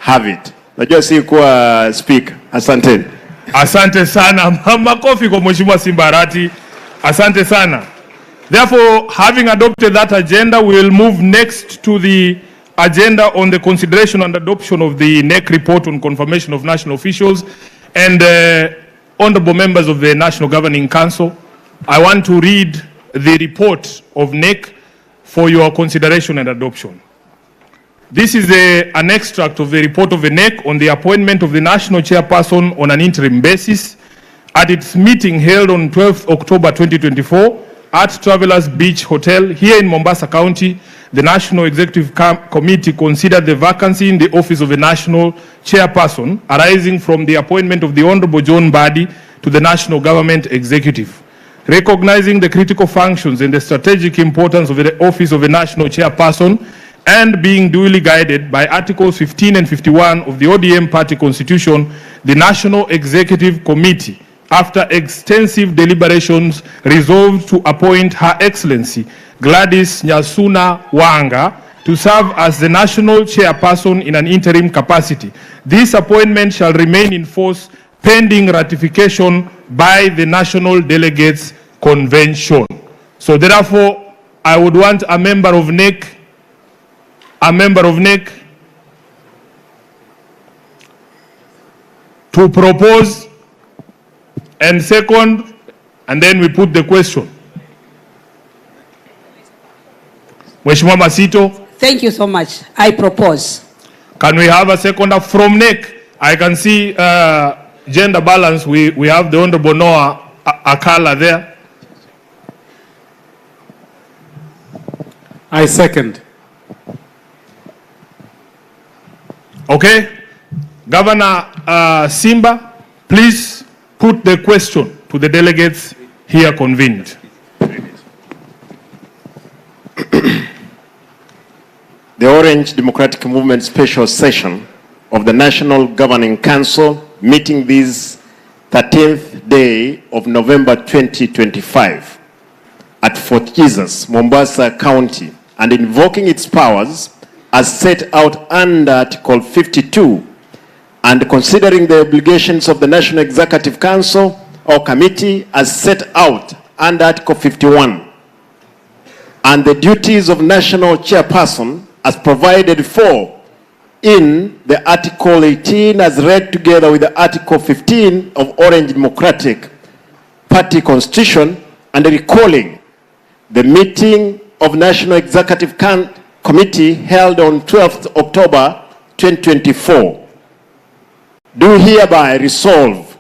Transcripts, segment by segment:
have it. Najua si kuwa speaker. Asante. Asante sana. Makofi kwa Mheshimiwa Simbarati. Asante sana. Therefore, having adopted that agenda, we will move next to the agenda on the consideration and adoption of the NEC report on confirmation of national officials. And honorable members of the National Governing Council, I want to read the report of NEC for your consideration and adoption. This is an extract of the report of the NEC on the appointment of the national chairperson on an interim basis at its meeting held on 12th October 2024 at Travelers Beach Hotel here in Mombasa County. The National Executive Committee considered the vacancy in the office of a national chairperson arising from the appointment of the Honorable John Badi to the National Government Executive. Recognizing the critical functions and the strategic importance of the office of a national chairperson and being duly guided by Articles 15 and 51 of the ODM Party Constitution, the National Executive Committee, after extensive deliberations, resolved to appoint Her Excellency Gladys Nyasuna Wanga to serve as the national chairperson in an interim capacity. This appointment shall remain in force pending ratification by the National Delegates Convention. So therefore, I would want a member of NEC to propose and second, and then we put the question. Mheshimiwa Masito. Thank you so much. I propose. Can we have a seconder from NEC? I can see gender balance. We have the Honorable Noah Akala there. I second. Okay. Governor Simba, please put the question to the delegates here convened. The Orange Democratic Movement Special Session of the National Governing Council meeting this 13th day of November 2025 at Fort Jesus, Mombasa County, and invoking its powers as set out under Article 52 and considering the obligations of the National Executive Council or Committee as set out under Article 51 and the duties of National Chairperson as provided for in the Article 18 as read together with the Article 15 of Orange Democratic Party Constitution, and recalling the meeting of National Executive Committee held on 12th October 2024. Do hereby resolve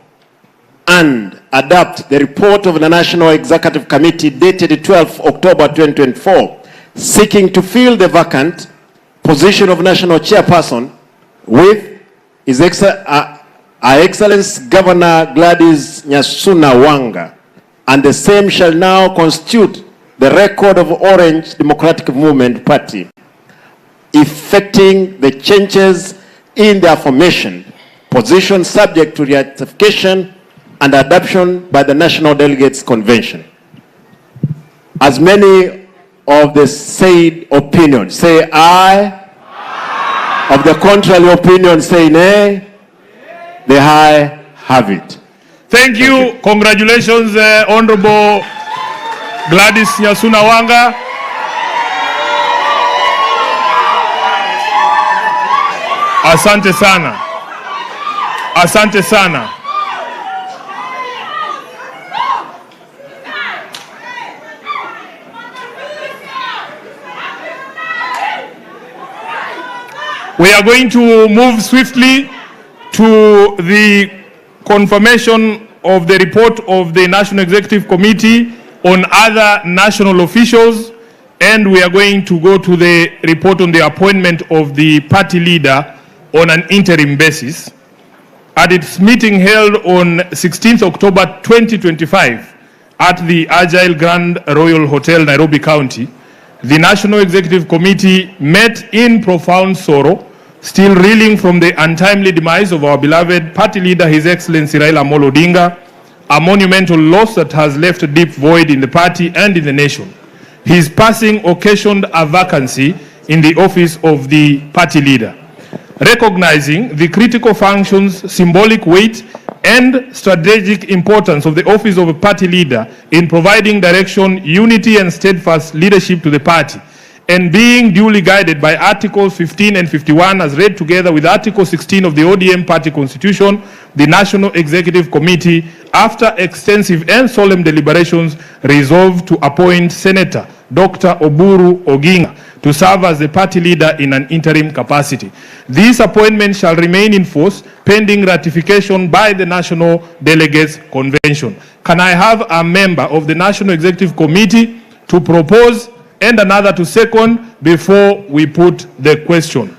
and adopt the report of the National Executive Committee dated 12th October 2024, seeking to fill the vacant position of National Chairperson with His Excellency Governor Gladys Nyasuna Wanga, and the same shall now constitute the record of Orange Democratic Movement Party, effecting the changes in the aforementioned position subject to ratification and adoption by the National Delegates Convention. As many of the said opinion say aye, of the contrary opinion say nay, the ayes have it. Thank you. Congratulations, Honorable Gladys Nyasuna Wanga. Asante sana. Asante sana. We are going to move swiftly to the confirmation of the report of the National Executive Committee on other national officials, and we are going to go to the report on the appointment of the party leader on an interim basis. At its meeting held on 16th October 2025 at the Agile Grand Royal Hotel, Nairobi County, the National Executive Committee met in profound sorrow, still reeling from the untimely demise of our beloved party leader, His Excellency Raila Odinga, a monumental loss that has left a deep void in the party and in the nation. His passing occasioned a vacancy in the office of the party leader. recognizing the critical functions, symbolic weight, and strategic importance of the office of a party leader in providing direction, unity, and steadfast leadership to the party, and being duly guided by Articles 15 and 51 as read together with Article 16 of the ODM Party Constitution, the National Executive Committee, after extensive and solemn deliberations, resolved to appoint Senator Dr. Oburu Oginga to serve as the party leader in an interim capacity. This appointment shall remain in force pending ratification by the National Delegates Convention. Can I have a member of the National Executive Committee to propose and another to second before we put the question?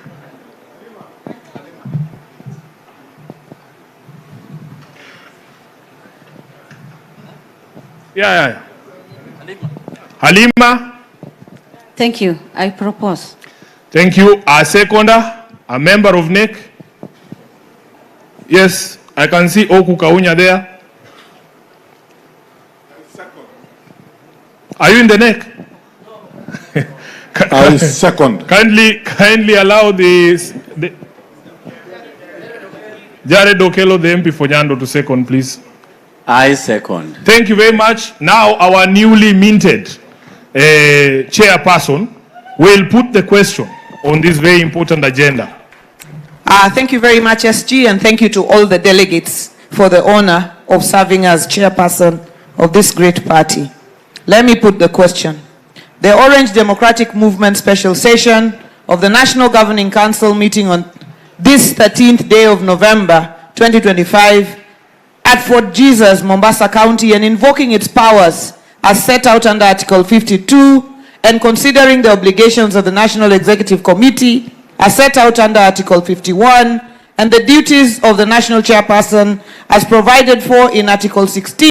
Yeah. Halima. Thank you. I propose. Thank you. A seconder, a member of NEC. Yes, I can see Oku Kaunya there. Are you in the NEC? I second. Kindly allow the Jared Okelo, the MP for Nyando, to second, please. I second. Thank you very much. Now our newly minted chairperson will put the question on this very important agenda. Thank you very much, SG, and thank you to all the delegates for the honor of serving as chairperson of this great party. Let me put the question. The Orange Democratic Movement special session of the National Governing Council meeting on this 13th day of November 2025 at Fort Jesus, Mombasa County, and invoking its powers as set out under Article 52 and considering the obligations of the National Executive Committee as set out under Article 51 and the duties of the National Chairperson as provided for in Article 16